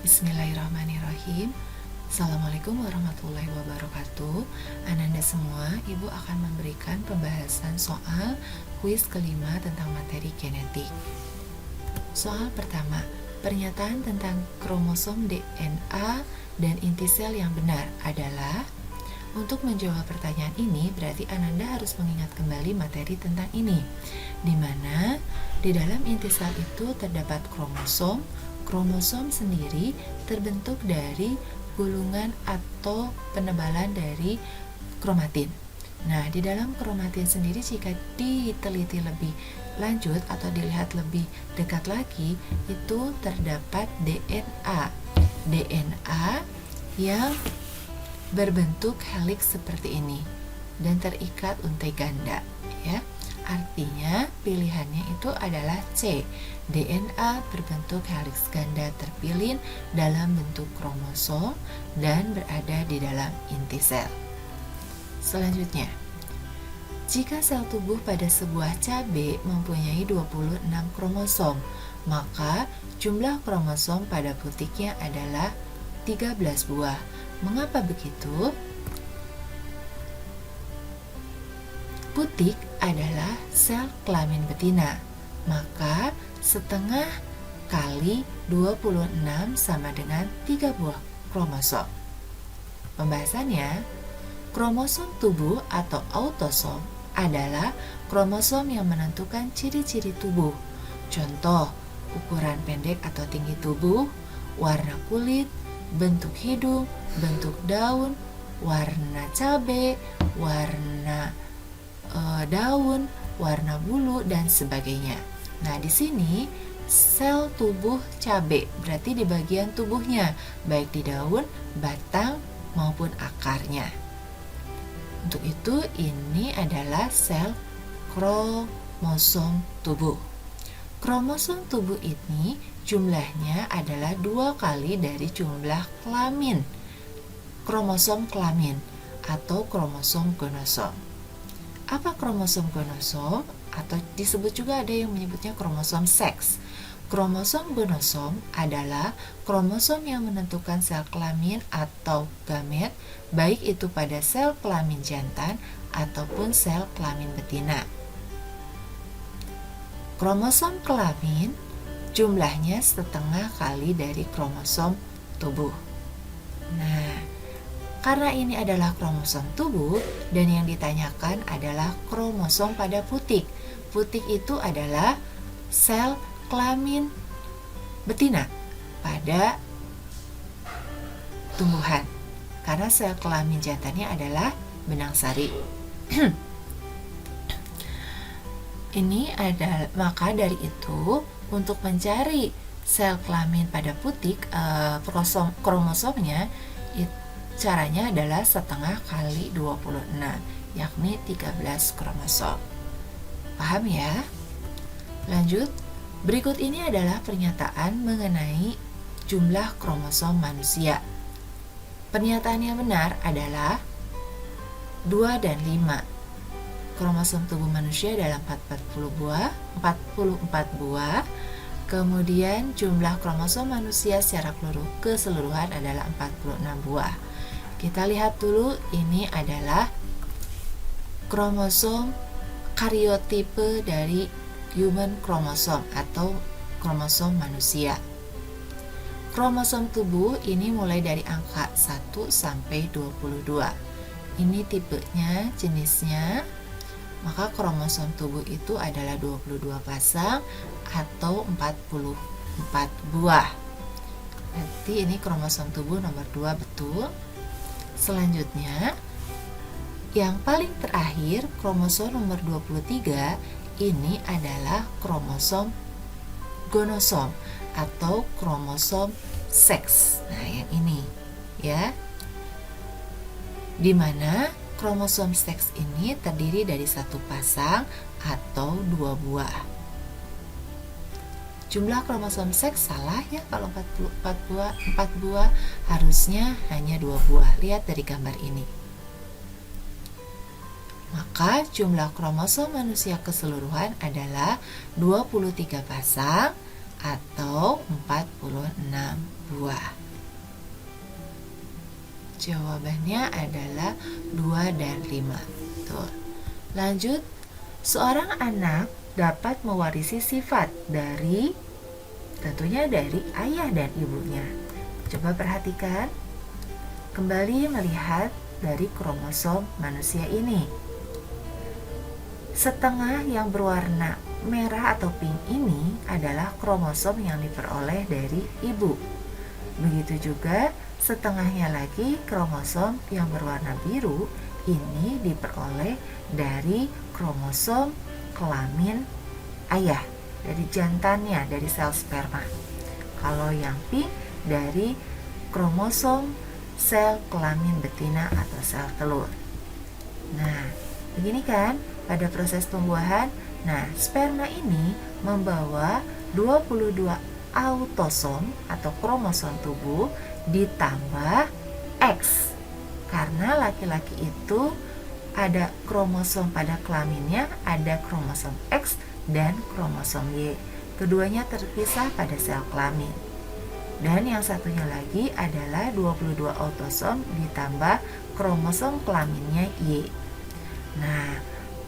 Bismillahirrahmanirrahim. Assalamualaikum warahmatullahi wabarakatuh. Ananda semua, Ibu akan memberikan pembahasan soal kuis kelima tentang materi genetik. Soal pertama, pernyataan tentang kromosom DNA dan inti sel yang benar adalah. Untuk menjawab pertanyaan ini, berarti Ananda harus mengingat kembali materi tentang ini, di mana di dalam inti sel itu terdapat kromosom. Kromosom sendiri terbentuk dari gulungan atau penebalan dari kromatin. Nah, di dalam kromatin sendiri jika diteliti lebih lanjut atau dilihat lebih dekat lagi, itu terdapat DNA. DNA yang berbentuk heliks seperti ini dan terikat untai ganda, ya. Artinya pilihannya itu adalah C. DNA berbentuk heliks ganda terpilin dalam bentuk kromosom dan berada di dalam inti sel. Selanjutnya, jika sel tubuh pada sebuah cabe mempunyai 26 kromosom, maka jumlah kromosom pada putiknya adalah 13 buah. Mengapa begitu? Putik adalah sel kelamin betina, maka setengah kali 26 sama dengan 3 buah kromosom. Pembahasannya, kromosom tubuh atau autosom adalah kromosom yang menentukan ciri-ciri tubuh. Contoh, ukuran pendek atau tinggi tubuh, warna kulit, bentuk hidung, bentuk daun, warna cabai, warna daun, warna bulu, dan sebagainya. Nah, di sini sel tubuh cabai berarti di bagian tubuhnya, baik di daun, batang, maupun akarnya. Untuk itu, ini adalah sel kromosom tubuh. Kromosom tubuh ini jumlahnya adalah 2 kali dari jumlah kelamin. Kromosom kelamin atau kromosom gonosom. Apa kromosom gonosom? Atau disebut juga ada yang menyebutnya kromosom seks. Kromosom gonosom adalah kromosom yang menentukan sel kelamin atau gamet, baik itu pada sel kelamin jantan ataupun sel kelamin betina. Kromosom kelamin jumlahnya setengah kali dari kromosom tubuh. Nah, karena ini adalah kromosom tubuh dan yang ditanyakan adalah kromosom pada putik. Putik itu adalah sel kelamin betina pada tumbuhan. Karena sel kelamin jantannya adalah benang sari. Ini adalah, maka dari itu untuk mencari sel kelamin pada putik, kromosomnya caranya adalah setengah kali 26, yakni 13 kromosom. Paham ya? Lanjut, berikut ini adalah pernyataan mengenai jumlah kromosom manusia. Pernyataan yang benar adalah 2 dan 5. Kromosom tubuh manusia adalah 44 buah. Kemudian jumlah kromosom manusia secara keseluruhan adalah 46 buah. Kita lihat dulu, ini adalah kromosom karyotipe dari human chromosome atau kromosom manusia. Kromosom tubuh ini mulai dari angka 1 sampai 22. Ini tipenya, jenisnya. Maka kromosom tubuh itu adalah 22 pasang atau 44 buah. Nanti ini kromosom tubuh nomor 2 betul. Selanjutnya, yang paling terakhir, kromosom nomor 23, ini adalah kromosom gonosom atau kromosom seks. Nah, yang ini ya. Di mana kromosom seks ini terdiri dari 1 pasang atau 2 buah. Jumlah kromosom seks salah ya, kalau 4 buah harusnya hanya 2 buah. Lihat dari gambar ini. Maka jumlah kromosom manusia keseluruhan adalah 23 pasang atau 46 buah? Jawabannya adalah 2 dan 5. Tuh. Lanjut, seorang anak dapat mewarisi sifat tentunya dari ayah dan ibunya. Coba perhatikan, kembali melihat dari kromosom manusia ini. Setengah yang berwarna merah atau pink ini adalah kromosom yang diperoleh dari ibu. Begitu juga setengahnya lagi kromosom yang berwarna biru ini diperoleh dari kromosom kelamin ayah, dari jantannya, dari sel sperma. Kalau yang pink dari kromosom sel kelamin betina atau sel telur. Nah, begini kan pada proses pembuahan. Nah, sperma ini membawa 22 autosom atau kromosom tubuh ditambah X. Karena laki-laki itu ada kromosom pada kelaminnya, ada kromosom X dan kromosom Y. Keduanya terpisah pada sel kelamin. Dan yang satunya lagi adalah 22 autosom ditambah kromosom kelaminnya Y. Nah,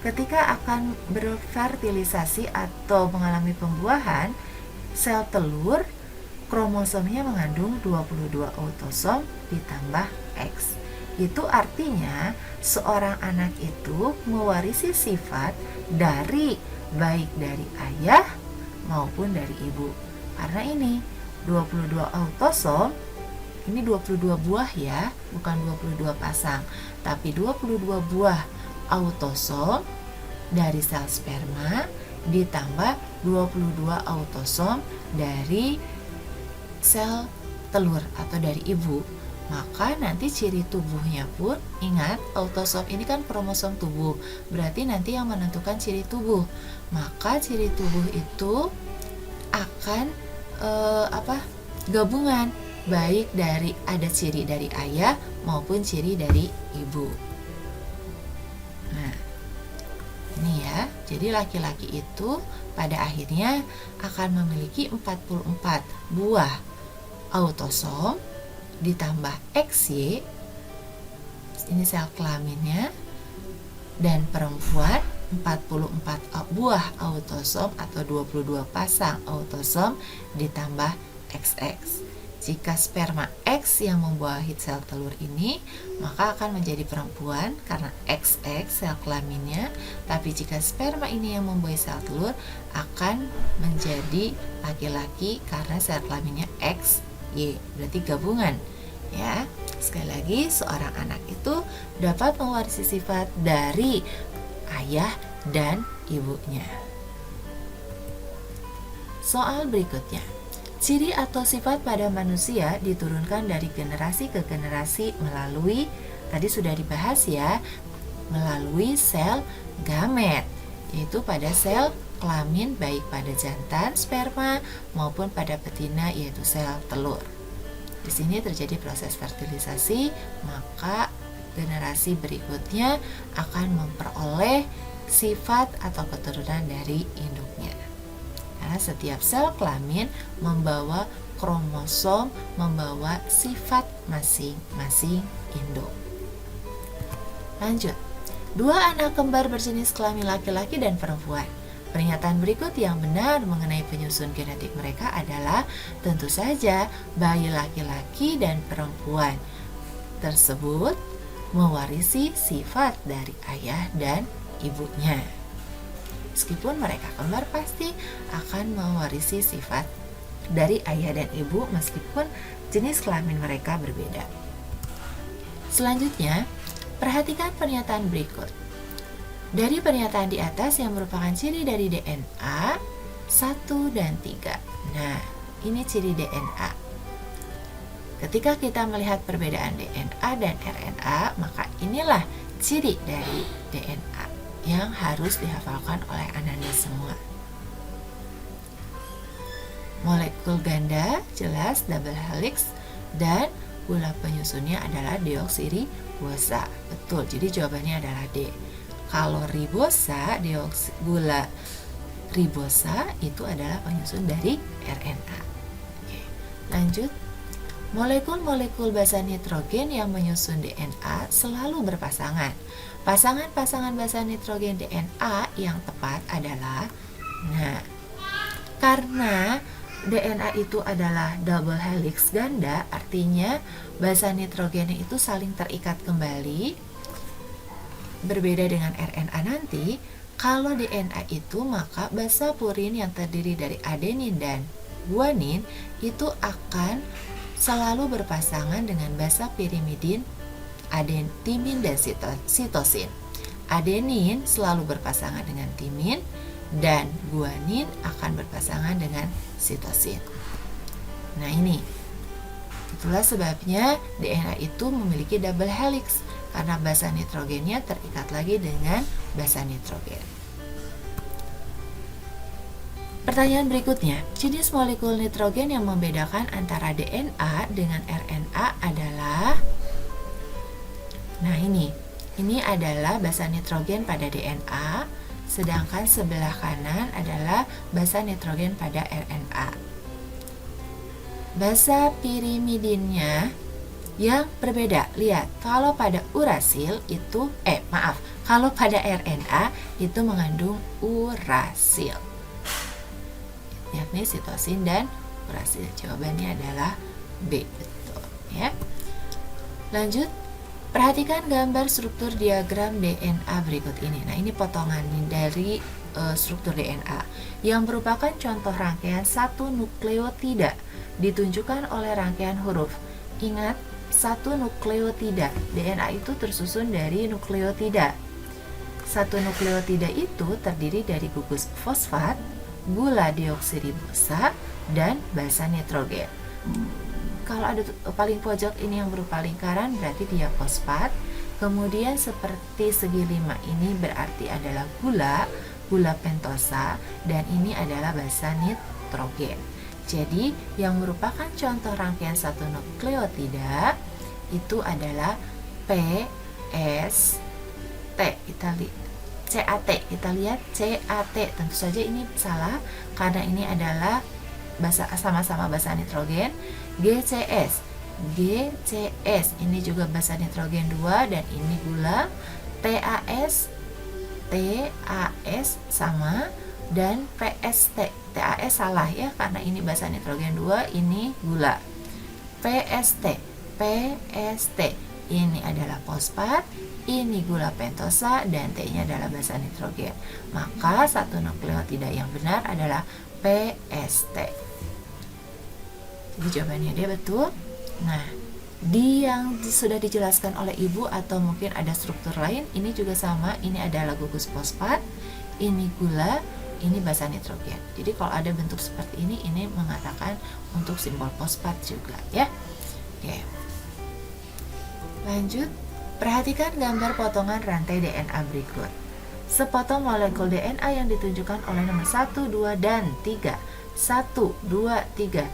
ketika akan berfertilisasi atau mengalami pembuahan, sel telur kromosomnya mengandung 22 autosom ditambah X. Itu artinya seorang anak itu mewarisi sifat baik dari ayah maupun dari ibu. Karena ini 22 autosom, ini 22 buah ya, bukan 22 pasang, tapi 22 buah autosom dari sel sperma ditambah 22 autosom dari sel telur atau dari ibu. Maka nanti ciri tubuhnya pun, ingat autosom ini kan kromosom tubuh, berarti nanti yang menentukan ciri tubuh. Maka ciri tubuh itu akan gabungan baik dari ada ciri dari ayah maupun ciri dari ibu. Nah, ini ya. Jadi laki-laki itu pada akhirnya akan memiliki 44 buah autosom ditambah XY, ini sel kelaminnya, dan perempuan 44 buah autosom atau 22 pasang autosom ditambah XX. Jika sperma X yang membuahi sel telur ini, maka akan menjadi perempuan karena XX sel kelaminnya. Tapi jika sperma ini yang membuahi sel telur, akan menjadi laki-laki karena sel kelaminnya XY, berarti gabungan ya. Sekali lagi, seorang anak itu dapat mewarisi sifat dari ayah dan ibunya. Soal berikutnya, ciri atau sifat pada manusia diturunkan dari generasi ke generasi melalui, tadi sudah dibahas ya, melalui sel gamet, yaitu pada sel kelamin baik pada jantan sperma maupun pada betina yaitu sel telur. Di sini terjadi proses fertilisasi, maka generasi berikutnya akan memperoleh sifat atau keturunan dari induknya. Karena setiap sel kelamin membawa kromosom, membawa sifat masing-masing induk. Lanjut, 2 anak kembar berjenis kelamin laki-laki dan perempuan. Pernyataan berikut yang benar mengenai penyusun genetik mereka adalah tentu saja bayi laki-laki dan perempuan tersebut mewarisi sifat dari ayah dan ibunya. Meskipun mereka kembar pasti akan mewarisi sifat dari ayah dan ibu meskipun jenis kelamin mereka berbeda. Selanjutnya, perhatikan pernyataan berikut. Dari pernyataan di atas yang merupakan ciri dari DNA 1 dan 3. Nah, ini ciri DNA. Ketika kita melihat perbedaan DNA dan RNA, maka inilah ciri dari DNA yang harus dihafalkan oleh Ananda semua. Molekul ganda jelas double helix dan gula penyusunnya adalah deoksiribosa. Betul, jadi jawabannya adalah D. Kalau ribosa, gula ribosa itu adalah penyusun dari RNA. Oke, lanjut. Molekul-molekul basa nitrogen yang menyusun DNA selalu berpasangan. Pasangan-pasangan basa nitrogen DNA yang tepat adalah, karena DNA itu adalah double helix ganda, artinya basa nitrogennya itu saling terikat kembali. Berbeda dengan RNA nanti, kalau DNA itu maka basa purin yang terdiri dari adenin dan guanin itu akan selalu berpasangan dengan basa pirimidin, timin dan sitosin. Adenin selalu berpasangan dengan timin dan guanin akan berpasangan dengan sitosin. Nah, itulah sebabnya DNA itu memiliki double helix, karena basa nitrogennya terikat lagi dengan basa nitrogen. Pertanyaan berikutnya, jenis molekul nitrogen yang membedakan antara DNA dengan RNA adalah, ini adalah basa nitrogen pada DNA, sedangkan sebelah kanan adalah basa nitrogen pada RNA. Basa pirimidinnya yang berbeda. Lihat, kalau pada urasil itu kalau pada RNA itu mengandung urasil, yakni sitosin dan urasil. Jawabannya adalah B, betul ya. Lanjut, perhatikan gambar struktur diagram DNA berikut ini. Nah, ini potongan dari struktur DNA yang merupakan contoh rangkaian satu nukleotida ditunjukkan oleh rangkaian huruf. Ingat, satu nukleotida. DNA itu tersusun dari nukleotida. Satu nukleotida itu terdiri dari gugus fosfat, gula deoksiribosa, dan basa nitrogen. Kalau ada paling pojok ini yang berupa lingkaran berarti dia fosfat. Kemudian seperti segi 5 ini berarti adalah gula pentosa, dan ini adalah basa nitrogen. Jadi yang merupakan contoh rangkaian satu nukleotida itu adalah PST. Kita lihat CAT. Tentu saja ini salah karena ini adalah sama-sama basa nitrogen. GCS ini juga basa nitrogen 2 dan ini gula. TAS sama, dan PST salah ya karena ini basa nitrogen 2, ini gula. PST ini adalah fosfat, ini gula pentosa, dan T-nya adalah basa nitrogen. Maka satu nukleotida yang benar adalah PST. Jadi jawabannya dia betul. Nah, yang sudah dijelaskan oleh ibu atau mungkin ada struktur lain, ini juga sama. Ini adalah gugus fosfat, ini gula, ini basa nitrogen. Jadi kalau ada bentuk seperti ini mengatakan untuk simbol fosfat juga ya. Oke. Lanjut, perhatikan gambar potongan rantai DNA berikut. Sepotong molekul DNA yang ditunjukkan oleh nomor 1, 2, dan 3. 1, 2, 3.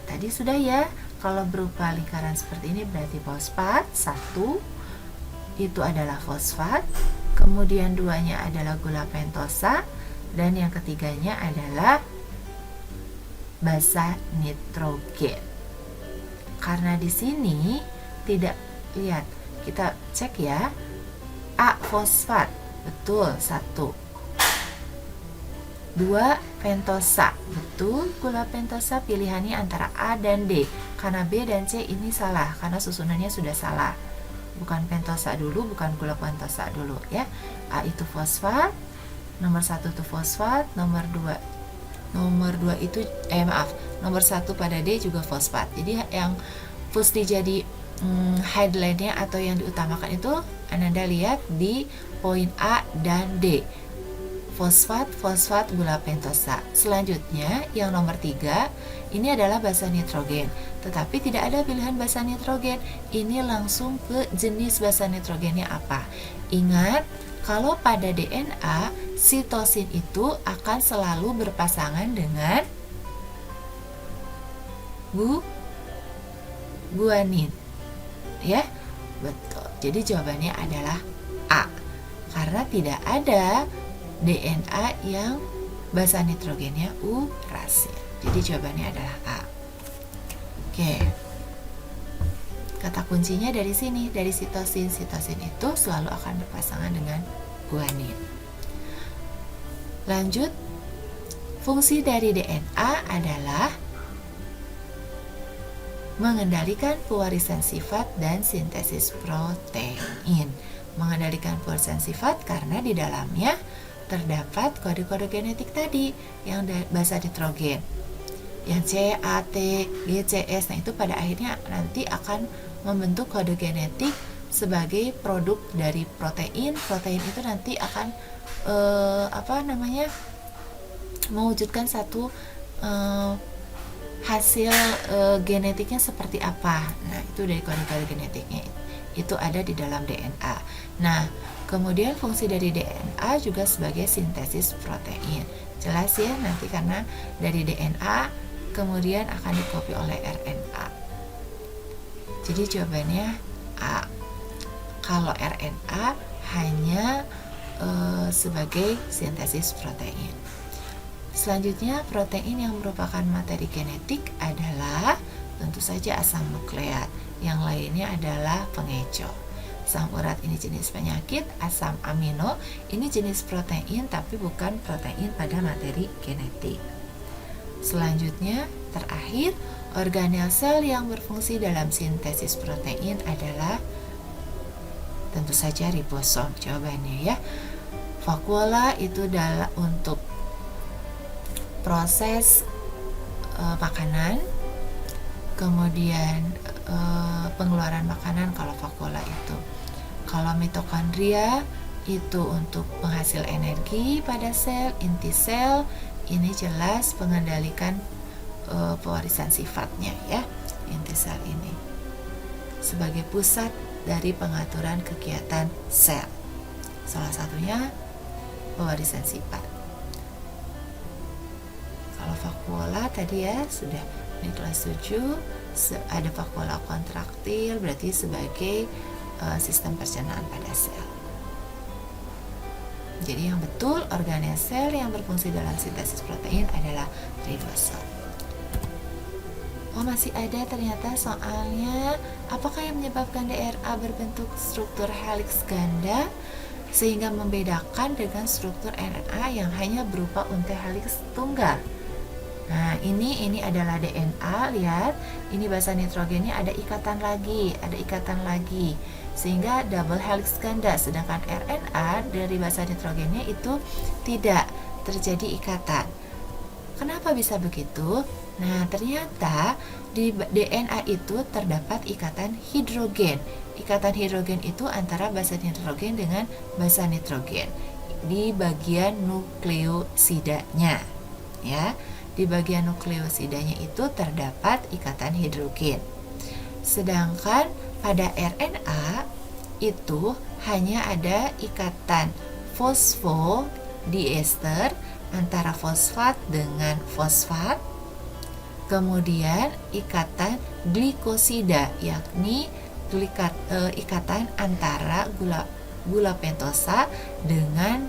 Tadi sudah ya, kalau berupa lingkaran seperti ini berarti fosfat. 1 itu adalah fosfat, kemudian 2-nya adalah gula pentosa, dan yang ketiganya adalah basa nitrogen. Karena di sini tidak lihat, kita cek ya. A fosfat, betul 1. 2 pentosa, betul, gula pentosa pilihannya antara A dan D. Karena B dan C ini salah karena susunannya sudah salah. Bukan pentosa dulu, bukan gula pentosa dulu ya. A itu fosfat, nomor 1 itu fosfat, nomor 2 itu nomor 1 pada D juga fosfat. Jadi yang mesti jadi headline-nya atau yang diutamakan itu Ananda lihat di poin A dan D. Fosfat, gula pentosa. Selanjutnya yang nomor 3 ini adalah basa nitrogen, tetapi tidak ada pilihan basa nitrogen. Ini langsung ke jenis basa nitrogennya apa. Ingat, kalau pada DNA sitosin itu akan selalu berpasangan dengan guanin ya, betul. Jadi jawabannya adalah A, karena tidak ada DNA yang basa nitrogennya urasil. Jadi jawabannya adalah A. Oke. Kata kuncinya dari sini, dari sitosin. Sitosin itu selalu akan berpasangan dengan guanin. Lanjut, fungsi dari DNA adalah mengendalikan pewarisan sifat dan sintesis protein. Mengendalikan pewarisan sifat karena di dalamnya terdapat kode-kode genetik tadi yang basa nitrogen. Yang C, A, T, G, C, S. Nah, itu pada akhirnya nanti akan membentuk kode genetik sebagai produk dari protein. Protein itu nanti akan mewujudkan satu hasil genetiknya seperti apa. Nah, itu dari kode-kode genetiknya itu ada di dalam DNA. Nah, kemudian fungsi dari DNA juga sebagai sintesis protein. Jelas ya nanti karena dari DNA kemudian akan dikopi oleh RNA. Jadi jawabannya A. Kalau RNA hanya sebagai sintesis protein. Selanjutnya, protein yang merupakan materi genetik adalah tentu saja asam nukleat. Yang lainnya adalah pengeco. Asam urat ini jenis penyakit, asam amino ini jenis protein tapi bukan protein pada materi genetik. Selanjutnya, terakhir, organel sel yang berfungsi dalam sintesis protein adalah tentu saja ribosom. Jawabannya ya. Vakuola itu adalah untuk proses makanan, kemudian pengeluaran makanan kalau vakuola itu. Kalau mitokondria itu untuk penghasil energi pada sel, inti sel ini jelas pengendalikan pewarisan sifatnya ya. Inti sel ini sebagai pusat dari pengaturan kegiatan sel. Salah satunya pewarisan sifat. Kalau vakuola tadi ya sudah di kelas 7 ada vakuola kontraktil berarti sebagai sistem pencernaan pada sel. Jadi yang betul organel sel yang berfungsi dalam sintesis protein adalah ribosom. Oh, masih ada ternyata soalnya, apakah yang menyebabkan DNA berbentuk struktur heliks ganda sehingga membedakan dengan struktur RNA yang hanya berupa untai heliks tunggal? Nah, ini adalah DNA, lihat, ini basa nitrogennya ada ikatan lagi, sehingga double helix ganda, sedangkan RNA dari basa nitrogennya itu tidak terjadi ikatan. Kenapa bisa begitu? Nah, ternyata di DNA itu terdapat ikatan hidrogen. Ikatan hidrogen itu antara basa nitrogen dengan basa nitrogen di bagian nukleosidanya, ya. Di bagian nukleosidanya itu terdapat ikatan hidrogen. Sedangkan pada RNA itu hanya ada ikatan fosfodiester antara fosfat dengan fosfat. Kemudian ikatan glikosida, yakni ikatan antara gula pentosa dengan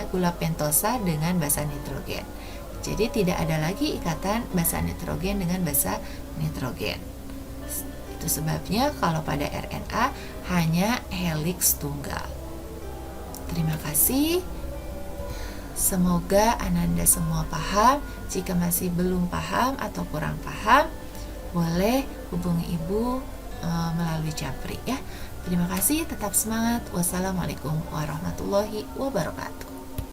gula pentosa dengan basa nitrogen. Jadi tidak ada lagi ikatan basa nitrogen dengan basa nitrogen. Itu sebabnya kalau pada RNA hanya heliks tunggal. Terima kasih. Semoga Ananda semua paham. Jika masih belum paham atau kurang paham, boleh hubungi Ibu melalui Japri ya. Terima kasih, tetap semangat. Wassalamualaikum warahmatullahi wabarakatuh.